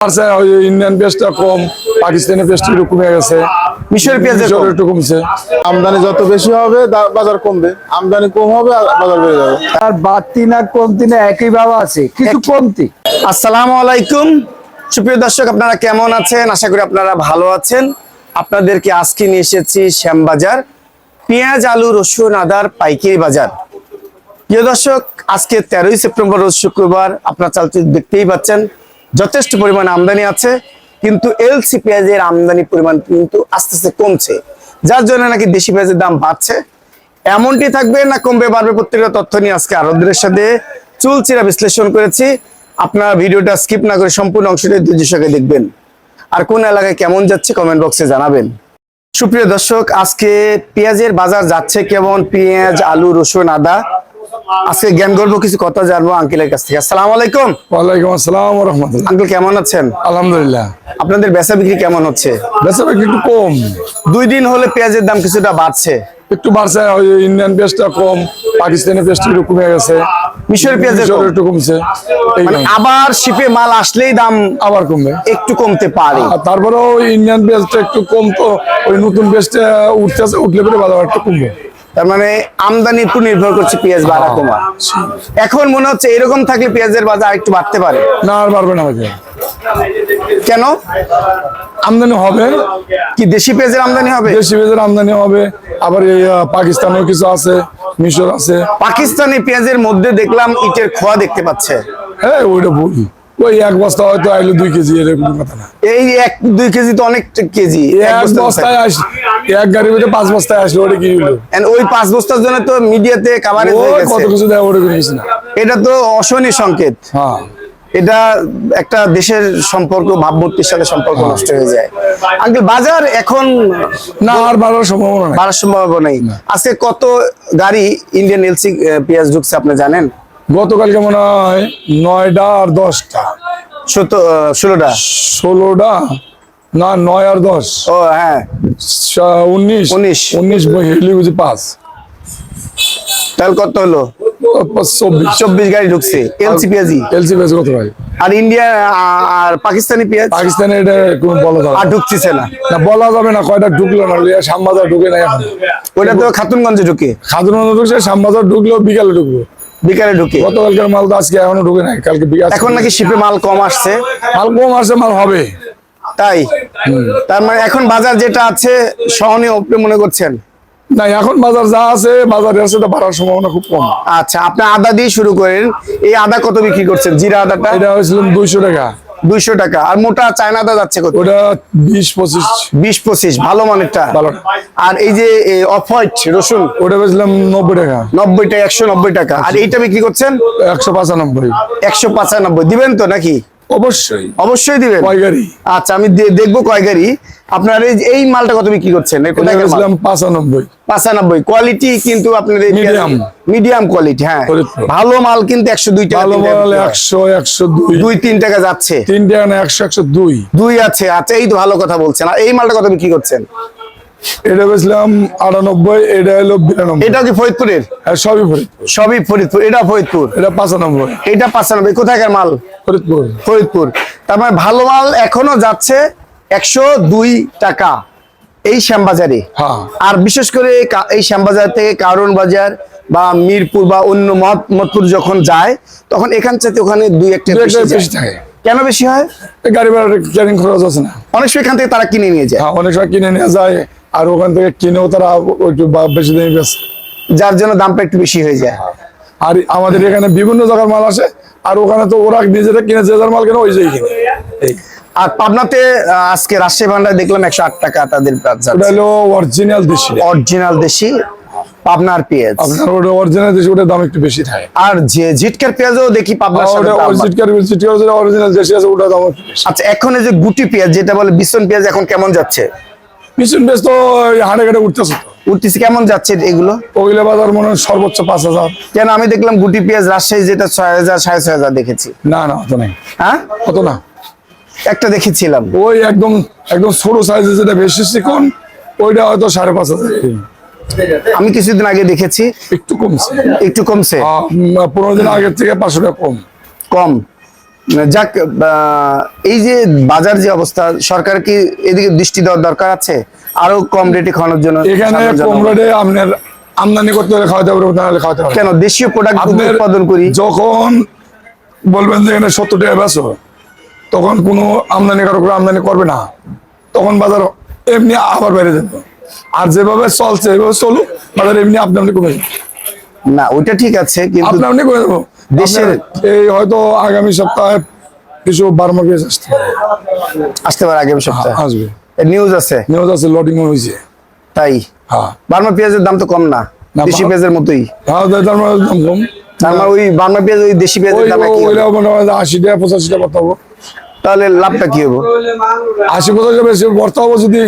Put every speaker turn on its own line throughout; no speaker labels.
Indian পেঁয়াজটা কম, পাকিস্তানি পেঁয়াজটা একটু কমে গেছে,
মিশরের পেঁয়াজ
একটু কমছে।
আমদানি যত বেশি হবে বাজার কমবে, আমদানি কম হবে আর বাজার বেড়ে যাবে।
আর বাড়তি না কমতি না একই ভাব আছে, কিছু কমতি।
আসসালামু আলাইকুম সুপ্রিয় দর্শক, আপনারা কেমন আছেন? আশা করি আপনারা ভালো আছেন। আপনাদেরকে আজকে নিয়ে এসেছি শ্যামবাজার পেঁয়াজ, আলু, রসুন, আদার পাইকারি বাজার। প্রিয় দর্শক, আজকে 13ই সেপ্টেম্বর রোজ শুক্রবার। আপনারা চালতে দেখতেই পাচ্ছেন যথেষ্ট পরিমাণ আমদানি আছে, কিন্তু এলসি পেঁয়াজের আমদানি পরিমাণ কিন্তু আস্তে আস্তে কমছে, যার জন্য নাকি দেশি পেঁয়াজের দাম বাড়ছে। এমনটি থাকবে না কমবে বাড়বে, প্রত্যেকটা তথ্য নিয়ে আজকে আরবদের সাথে চুলচিরা বিশ্লেষণ করেছি। আপনারা ভিডিওটা স্কিপ না করে সম্পূর্ণ অংশটি ধৈর্যের সঙ্গে দেখবেন, আর কোন এলাকায় কেমন যাচ্ছে কমেন্ট বক্সে জানাবেন। সুপ্রিয় দর্শক, আজকে পেঁয়াজের বাজার যাচ্ছে কেমন, পেঁয়াজ, আলু, রসুন, আদা, আজকে জ্ঞান করবো, কিছু কথা জানবো আঙ্কেলের কাছ থেকে। আসসালামু আলাইকুম।
ওয়ালাইকুম আসসালাম ওয়া রাহমাতুল্লাহ।
আঙ্কেল কেমন আছেন?
আলহামদুলিল্লাহ।
আপনাদের বেচা বিক্রি কেমন হচ্ছে?
বেচা বিক্রি একটু কম,
2 দিন হলে পেঁয়াজের দাম কিছুটা বাড়ছে।
একটু বাড়ছে। ইন্ডিয়ান পেঁয়াজটা কম, পাকিস্তানি পেঁয়াজটা একটু কমে গেছে,
মিশরের পেঁয়াজ
একটু কমছে।
মানে আবার শিপে মাল আসলেই দাম
আবার কমবে,
একটু কমতে পারে।
তারপরেও ইন্ডিয়ান পেঁয়াজটা একটু কম, তো ওই নতুন পেঁয়াজটা উঠলে পরে বাজার একটু কমবে।
তার মানে আমদানির উপর নির্ভর করছে পেঁয়াজ বাড়া কমা। এখন মনে হচ্ছে এরকম থাকলে পেঁয়াজের বাজার একটু বাড়তে পারে।
না, আর বাড়বে না বাজার।
কেন?
আমদানি হবে,
কি দেশি পেঁয়াজের আমদানি হবে?
দেশি পেঁয়াজের আমদানি হবে, আবার এই পাকিস্তানেও কিছু আছে, মিশর আছে।
পাকিস্তানি পেঁয়াজের মধ্যে দেখলাম ইটের খোয়া দেখতে পাচ্ছে।
হ্যাঁ, ওইটা ভুল। ওই এক বস্তা হয়তো আইলো 2 কেজি, এরকম কথা না।
এই 1-2 কেজি তো অনেক কেজি।
এক বস্তায় আসলো, এক গাড়ির মধ্যে 5 বস্তায় আসলো, ওটা কি হলো?
ওই 5 বস্তার জন্য তো মিডিয়াতে কাভারেজ হয়ে গেছে।
কত কিছু দেয়, ওটা কিছু না।
এটা তো অশনি সংকেত।
হ্যাঁ,
এটা একটা দেশের সম্পর্ক, ভাবমূর্তির সাথে সম্পর্ক নষ্ট হয়ে যায়। আঙ্কেল, বাজার এখন
না আর বাড়ার সম্ভাবনা নাই।
বাড়ার সম্ভাবনা নেই। আজকে কত গাড়ি ইন্ডিয়ান এলসি পেঁয়াজ ঢুকছে আপনি জানেন?
গতকালকে মনে হয় 9টা আর 10টা,
16টা
16টা না, 9 আর 10,
ও হ্যাঁ
19 হেলি বুঝি 5,
তাহলে কত হলো? 24 গাড়ি ঢুকছে এলসি পেঁয়াজি।
এলসি পেঁয়াজ কত ভাই?
আর ইন্ডিয়া আর পাকিস্তানি পেঁয়াজ
পাকিস্তানে এটা কোনো বলা যাবে
আর
না।
ঢুকতেছে না।
না, বলা যাবে না কয়টা ঢুকলো না, শ্যামবাজার ঢুকে নাই এখন।
ওইটা তো খাতুনগঞ্জে ঢুকে,
খাজুরানো ঢুকছে, শ্যামবাজার ঢুকলো বিকালে ঢুকলো।
বিকালে ঢুকে।
গতকালকের মাল তো আজকে এখনো ঢুকে নাই, কালকে বিকাল।
এখন নাকি শিপে মাল কম আসছে।
মাল কম আসছে, মাল হবে
তাই? তার মানে এখন বাজার যেটা আছে সহনীয় আপনি মনে করছেন?
না, এখন বাজার যা আছে, বাজারের সাথে বাড়ার সম্ভাবনা খুব কম।
আচ্ছা, আপনি আদা দিয়ে শুরু করেন। এই আদা কত বিক্রি করছেন? জিরা আদাটা
এটা হয়েছিল 200 টাকা।
200 টাকা। আর মোটা চায়না আদা যাচ্ছে কত?
ওটা 20-25।
20-25 ভালো মানেরটা।
ভালো।
আর এই যে অফ হোয়াইট রসুন,
ওটা বেচলাম 90 টাকা।
90 টাকা, 190 টাকা। আর এইটা বিক্রি করছেন
195।
195 দিবেন তো নাকি?
অবশ্যই,
অবশ্যই দিবেন।
কয় গাড়ি?
আচ্ছা, আমি দেখবো কয় গাড়ি। আপনার এই মালটা কত বিক্রি করছেন?
এটা বেচলাম 95।
95 কোয়ালিটি, কিন্তু আপনাদের মিডিয়াম কোয়ালিটি। হ্যাঁ,
ফরিদপুর।
ভালো মাল কিন্তু 102 টাকা।
ভালো মাল 100, 102,
2-3 টাকা যাচ্ছে।
3 টাকা না, 100, 102।
2 আছে। আচ্ছা, এই তো ভালো কথা বলছেন। আর এই মালটা কত বিক্রি করছেন?
এটা বেচলাম 98, এটা হলো 92।
এটাও কি ফরিদপুরের?
আর সবই ফরিদপুর।
সবই ফরিদপুর। এটা ফরিদপুর,
এটা 95।
এটা 95। কোথাকার মাল?
ফরিদপুর।
ফরিদপুর। তার মানে ভালো মাল এখনো যাচ্ছে 102 টাকা এই শ্যামবাজারে।
হ্যাঁ।
আর বিশেষ করে এই শ্যামবাজার থেকে কারণ বাজার বা মিরপুর বা অন্য মতপুর যখন যায়, তখন এখান থেকে ওখানে 2-1
বেশি থাকে।
কেন বেশি হয়?
গাড়ি ভাড়া ক্যারিং খরচ আছে না।
অনেক সময় এখান থেকে তারা কিনে নিয়ে যায়।
হ্যাঁ, অনেক সময় কিনে নিয়ে যায়, আর ওখান থেকে কিনেও তারা একটু বেশি দামে বেচে,
যার জন্য দামটা একটু বেশি হয়ে যায়।
আর আমাদের এখানে বিভিন্ন জায়গার মাল আসে, আর ওখানে তো ওরা নিজেরা কিনে, যে যার মাল কেনে ওই জায়গায় কিনে।
আর পাবনাতে আজকে রাজশাহী ভান্ডার দেখলাম 108 টাকা তাদের
ওটা হলো অরিজিনাল দেশি।
অরিজিনাল দেশি পাবনার পেঁয়াজ।
আপনার ওটা অরিজিনাল দেশি, ওটার দাম একটু বেশি থাকে।
আর যে জিটকার পেঁয়াজও দেখি পাবনার সাথে দাম।
অরিজিনাল দেশি আছে, ওটা দাম একটু বেশি।
আচ্ছা, এখন এই যে গুটি পেঁয়াজ যেটা বলে বিছন পেঁয়াজ, এখন কেমন যাচ্ছে?
পিছন বেশ তো হাটে ঘাটে উঠতেছে,
উঠতেছে। কেমন যাচ্ছে এগুলো?
ওইগুলো বাজার মনে হয় সর্বোচ্চ 5000।
কেন আমি দেখলাম গুটি পেঁয়াজ রাজশাহী যেটা 6000 6500 দেখেছি।
না না, অত নাই।
হ্যাঁ,
অত না,
একটা দেখেছিলাম।
ওই একদম ছোট সাইজে যেটা বেশি চিকন, ওইটা হয়তো 5,500।
আমি কিছুদিন আগে দেখেছি
একটু কমছে।
একটু কমছে।
15 দিন আগের থেকে 500 টাকা কম।
কম যাক, এই যে বাজার যে অবস্থা, সরকার কি এদিকে দৃষ্টি দেওয়ার দরকার আছে আরো কম রেটে খাওয়ানোর জন্য?
এখানে
সাধারণ
কম
জনগণ।
রেটে আপনার আমদানি করতে হলে খাওয়াতে পারবো, না হলে খাওয়াতে পারবো না।
কেন দেশীয় প্রোডাক্ট
আপনার
উৎপাদন করি?
যখন বলবেন যে এখানে 70 টাকা বেচো, তখন কোনো আমদানিকারকরা আমদানি করবে না, তখন বাজার এমনি আবার বেড়ে যাবে। আর যেভাবে চলছে এভাবে চলুক, বাজার এমনি আপনি আপনি কমে যাবে,
না ওইটা ঠিক আছে, কিন্তু
আপনি আপনি কমে যাবো।
দেশের-
আপনার এই হয়তো আগামী সপ্তাহে কিছু বার্মা পেঁয়াজ আসতে পারে,
আসতে পারে আগামী সপ্তাহে
আসবে,
নিউজ আছে
নিউজ আছে, লোডিং হয়েছে।
তাই।
হ্যাঁ
বার্মা পেঁয়াজের দাম তো কম না,
না,
দেশি পেঁয়াজের মতোই।
হ্যাঁ, তার মানে দাম কম।
তার মানে ওই বার্মা পেঁয়াজ ওই দেশি পেঁয়াজের দাম একই হবে।
ওইটা মনে হয় 80 টাকা 85 টাকা করতে হবো,
তাহলে লাভটা কি হবে?
80-85 টাকা বেশি করতে হবো। যদি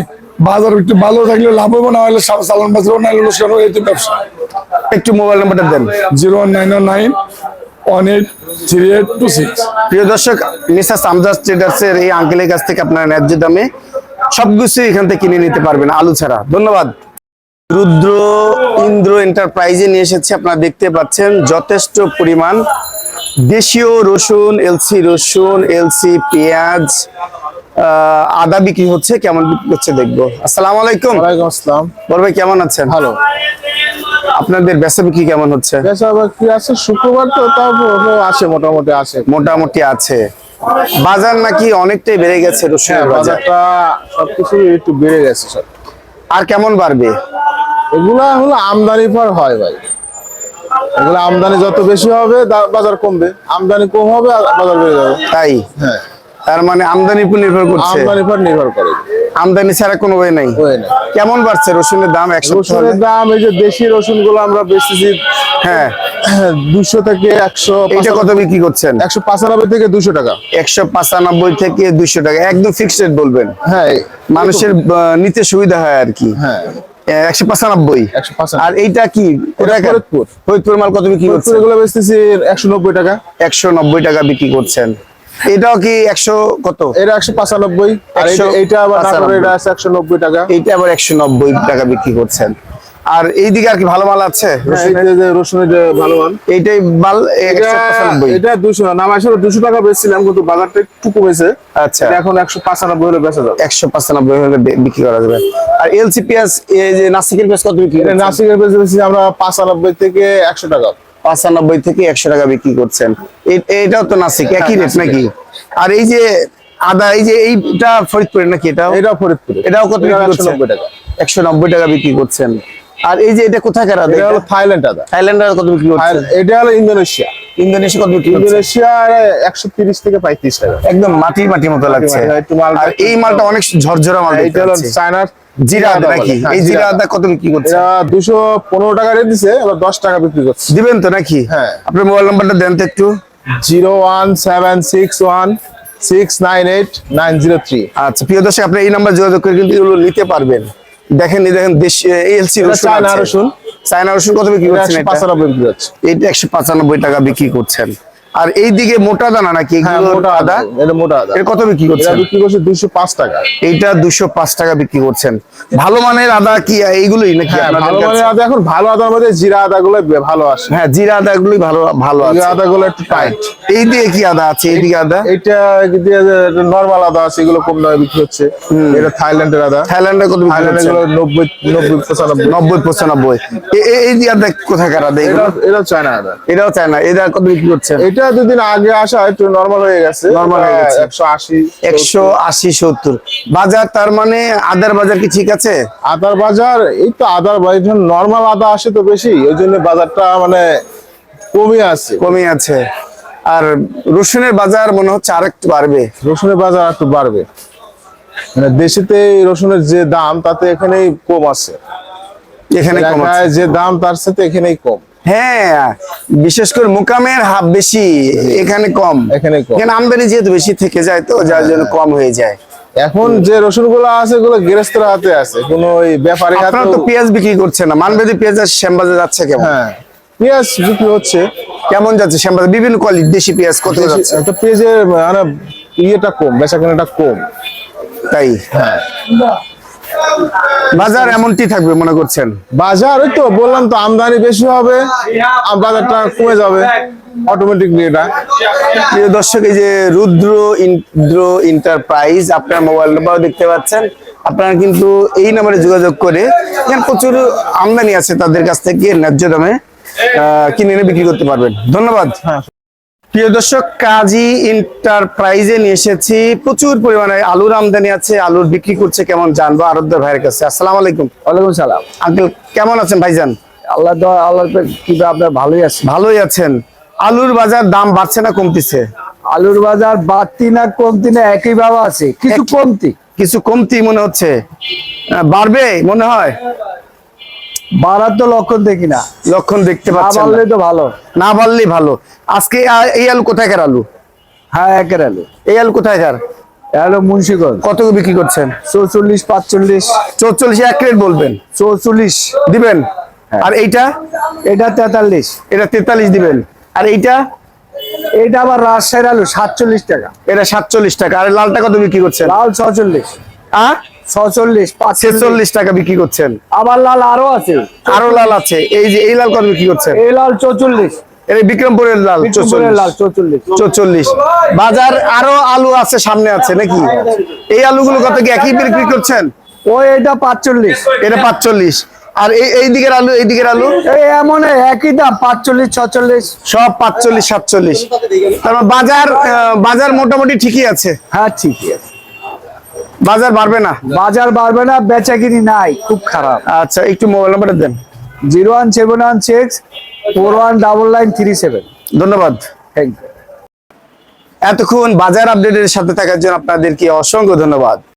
বাজার একটু ভালো থাকলে লাভ হবো, না হলে চালান বাজার না হলে লোকসান হবে, এই তো ব্যবসা।
একটু মোবাইল নাম্বারটা দেন।
01909183826।
প্রিয় দর্শক, মিসেস আমজাদ ট্রেডার্সের এই আঙ্কেলের কাছ থেকে আপনারা ন্যায্য দামে সবকিছু এখান থেকে কিনে নিতে পারবেন, আলু ছাড়া। ধন্যবাদ। রুদ্র ইন্দ্র এন্টারপ্রাইজে নিয়ে এসেছে, আপনারা দেখতে পাচ্ছেন যথেষ্ট পরিমাণ দেশীয় রসুন, এলসি রসুন, এলসি পেঁয়াজ, আদা বিক্রি হচ্ছে। কেমন বিক্রি হচ্ছে দেখবো। আসসালামু আলাইকুম।
ওয়ালাইকুম আসসালাম।
বড় ভাই কেমন আছেন?
ভালো।
আপনাদের বেচা বিক্রি কেমন হচ্ছে?
বেচা বিক্রি আছে, শুক্রবার তো তাও আসে, মোটামুটি আছে।
মোটামুটি আছে। বাজার নাকি অনেকটাই বেড়ে গেছে
হ্যাঁ,
রসুনের বাজার।
বাজারটা সবকিছু একটু বেড়ে গেছে সব।
আর কেমন বাড়বে?
এগুলা হলো আমদানি পর হয় ভাই, এগুলা আমদানি যত বেশি হবে বাজার কমবে, আমদানি কম হবে আর বাজার বেড়ে যাবে।
তাই।
হ্যাঁ,
তার মানে আমদানির উপর নির্ভর করছে।
আমদানি পর নির্ভর করে।
আমদানি ছাড়া কোনো ওয়ে নাই।
ওই না।
কেমন বাড়ছে রসুনের দাম? এক সপ্তাহ হলে?
রসুনের দাম, এই যে দেশি রসুন গুলো আমরা বেচতেছি
হ্যাঁ,
200 থেকে 100,
এইটা কত বিক্রি করছেন?
195 থেকে 200 টাকা।
195 থেকে 200 টাকা, একদম ফিক্সড রেট বলবেন,
হ্যাঁ,
মানুষের নিতে সুবিধা হয় আর কি।
হ্যাঁ,
195।
195।
আর এইটা কি কোথায়?
ফরিদপুর।
ফরিদপুর মাল কত বিক্রি করছেন?
এগুলো বেচতেছি 190 টাকা।
190 টাকা বিক্রি করছেন। এটাও কি 100 কত?
এটা 195। আর
195
এইটা আবার নাটোরের এটা আছে 190 টাকা।
এইটা আবার 190 টাকা বিক্রি করছেন। আর এইদিকে আর কি ভালো মাল আছে?
হ্যাঁ, এই যে রসুনের যে ভালো মাল,
এইটাই মাল
এটা
195।
এটা 200 না, আমি আসলে 200 টাকা বেচছিলাম, কিন্তু বাজারটা একটু কমেছে।
আচ্ছা,
এটা এখন 195 হলে বেচা যাবে।
195 হলে বিক্রি করা যাবে। আর এলসি পেঁয়াজ, এই যে নাসিকের পেঁয়াজ কত বিক্রি
এটা
করছেন?
নাসিকের বেচতেছি আমরা 95 থেকে 100 টাকা।
95 থেকে 100 টাকা বিক্রি করছেন। এটাও তো নাসিক, একই রেট নাকি? আর এই যে আদা, এই যে এইটা ফরিদপুরের নাকি?
এটা ফরিদপুরে।
এটাও কত বিক্রি করছেন?
190 টাকা।
190 টাকা বিক্রি করছেন। আর এই যে এটা কোথাকার আদা?
এটা হলো থাইল্যান্ড আদা।
থাইল্যান্ডের কত বিক্রি করছেন?
এটা হলো ইন্দোনেশিয়া।
ইন্দোনেশিয়া কত বিক্রি করছেন?
ইন্দোনেশিয়া 130 থেকে 35 টাকা।
একদম মাটির মতো লাগছে।
মাটি, একটু মালটা
আর এই মালটা অনেক ঝরঝরা মাল।
এটা হলো চায়নার
জিরা আদা নাকি?
হ্যাঁ,
এই জিরা
জিরা
আদা কত বিক্রি করছেন?
এটা 215 টাকা রেট দিছে, এবার 10 টাকা বিক্রি করছে।
দিবেন তো নাকি?
হ্যাঁ।
আপনার মোবাইল নাম্বারটা দেন তো একটু।
01761698903।
আচ্ছা, প্রিয় দর্শক, আপনি এই নাম্বার যোগাযোগ করে কিন্তু এগুলো নিতে পারবেন। দেখেন, এই দেখেন দেশ এলসি
এটা
রসুন
চায়না
আছে।
রসুন।
চায়না রসুন কত বিক্রি করছেন? এটা
195 বিক্রি হচ্ছে।
এইটা 195 টাকা বিক্রি করছেন। আর এইদিকে মোটা দানা নাকি?
হ্যাঁ,
এগুলো
মোটা আদা। এটা মোটা আদা।
এর কত বিক্রি
এটা
করছেন?
বিক্রি করছে 205 টাকা।
এইটা 205 টাকা বিক্রি করছেন। ভালো মানের আদা কি এইগুলোই নাকি
হ্যাঁ,
আপনাদের
ভালো
কাছে?
মানের আদা। এখন ভালো আদার মধ্যে জিরা আদা গুলো ভালো আসে।
হ্যাঁ, জিরা আদা গুলোই ভালো ভালো
জিরা
আছে।
আদা গুলো একটু টাইট।
এই দিকে কি আদা আছে? এইদিকে আদা
এটা নরমাল আদা আছে, এগুলো কম দামে বিক্রি হচ্ছে। এটা থাইল্যান্ডের আদা।
থাইল্যান্ডে কত বিক্রি
থাইল্যান্ডে
করছেন?
এগুলো 90 95।
90 95। এই যে আদা কোথাকার আদা? এগুলো
এটা চায়না আদা।
এটাও চায় না। এটা কত বিক্রি করছেন?
এটা দুদিন আগে আসা একটু নরমাল হয়ে গেছে।
Normal হয়ে গেছে।
180
180 70 বাজার। তার মানে আদার বাজার কি ঠিক আছে?
আদার বাজার, এই তো আদার বাজার নরমাল আদা আসে তো বেশি, ওই জন্য বাজারটা মানে কমই আছে।
কমে আছে। আর রসুনের বাজার মনে হচ্ছে আরেকটু বাড়বে।
রসুনের বাজার একটু বাড়বে, মানে দেশেতে এই রসুনের যে দাম তাতে এখানেই কম আছে।
এখানে কম আছে।
এলাকায় যে দাম তার সাথে এখানেই কম।
হ্যাঁ, বিশেষ করে মোকামের হাফ বেশি, এখানে কম।
এখানে কম।
এখানে আমদানি যেহেতু বেশি থেকে যায়, তো যার জন্য কম হয়ে যায়।
এখন যে রসুন গুলো আছে ওগুলো গৃহস্থের হাতে আছে, কোনো ওই ব্যাপারী হাতে।
আপনারা তো পেঁয়াজ বিক্রি করছেন না, মানবেদি পেঁয়াজ আর শ্যামবাজার যাচ্ছে কেমন?
হ্যাঁ, পেঁয়াজ বিক্রি হচ্ছে।
কেমন যাচ্ছে শ্যামবাজার? বিভিন্ন কোয়ালিটি দেশি পেঁয়াজ কত যাচ্ছে?
একটা পেঁয়াজের মানে ইয়েটা কম, বেচাকেনাটা কম।
তাই।
হ্যাঁ,
বাজার এমনটি থাকবে মনে করছেন?
বাজার ওই তো বললাম তো, আমদানি বেশি হবে, বাজারটা কমে যাবে অটোমেটিকলি। এটা
প্রিয় দর্শক, এই যে ইন্দ্র এন্টারপ্রাইজ, আপনার মোবাইল নাম্বার দেখতে পাচ্ছেন। আপনারা কিন্তু এই নাম্বারে যোগাযোগ করে, এখানে প্রচুর আমদানি আছে, তাদের কাছ থেকে ন্যায্য দামে কিনে এনে বিক্রি করতে পারবেন। ধন্যবাদ। প্রিয় দর্শক, কাজী এন্টারপ্রাইজে নিয়ে এসেছি, প্রচুর পরিমাণে আলুর আমদানি আছে, আলুর বিক্রি করছে কেমন জানবো আরবদার ভাইয়ের কাছে। আসসালামু আলাইকুম।
ওয়ালাইকুম সালাম।
আঙ্কেল কেমন আছেন ভাইজান?
আল্লাহ কি আপনার ভালোই আছে।
ভালোই আছেন। আলুর বাজার দাম বাড়ছে না কমতিছে?
আলুর বাজার বাড়তি না কমতি না একই ভাবে আছে, কিছু কমতি।
কিছু কমতি মনে হচ্ছে, বাড়বে মনে হয়।
বাড়ার তো লক্ষণ দেখি না,
লক্ষণ দেখতে
না
পাচ্ছেন
বাড়লে
না।
তো ভালো।
না বাড়লেই ভালো। আজকে এই আলু কোথায়কার আলু?
হ্যাঁ, একের আলু।
এই আলু কোথায়কার?
এলো মুন্সিগঞ্জ।
কত বিক্রি করছেন?
44, 45,
44 এক রেট বলবেন,
44।
দিবেন। আর এইটা?
এটা 43।
এটা 43 দিবেন। আর এইটা?
এটা আবার রাজশাহীর আলু 47 টাকা।
এটা 47 টাকা। আর লালটা কত বিক্রি করছেন?
লাল 46। 46,
46 টাকা বিক্রি করছেন।
আবার লাল আরো আছে,
আরো লাল আছে, এই যে এই লাল কত বিক্রি করছেন?
এই লাল 44।
এটা বিক্রমপুরের লাল
বিক্রমপুরের লাল 44।
44। বাজার আরো আলু আছে, সামনে আছে নাকি? এই আলুগুলো কত কি একই বিক্রি করছেন?
ওই এটা 45।
এটা 45। আর এই দিকের আলু, এই দিকের আলু
এই এমন একই দাম 45, 46।
সব 45, 47। তারপর বাজার মোটামুটি ঠিকই আছে।
হ্যাঁ, ঠিকই আছে।
বাজার বাড়বে না?
বাজার বাড়বে না, বেচাকিনি নাই, খুব খারাপ।
আচ্ছা, একটু মোবাইল নাম্বারটা দেন।
01716 419937।
ধন্যবাদ।
Thank you.
এতক্ষণ বাজার আপডেটের সাথে থাকার জন্য আপনাদেরকে অসংখ্য ধন্যবাদ।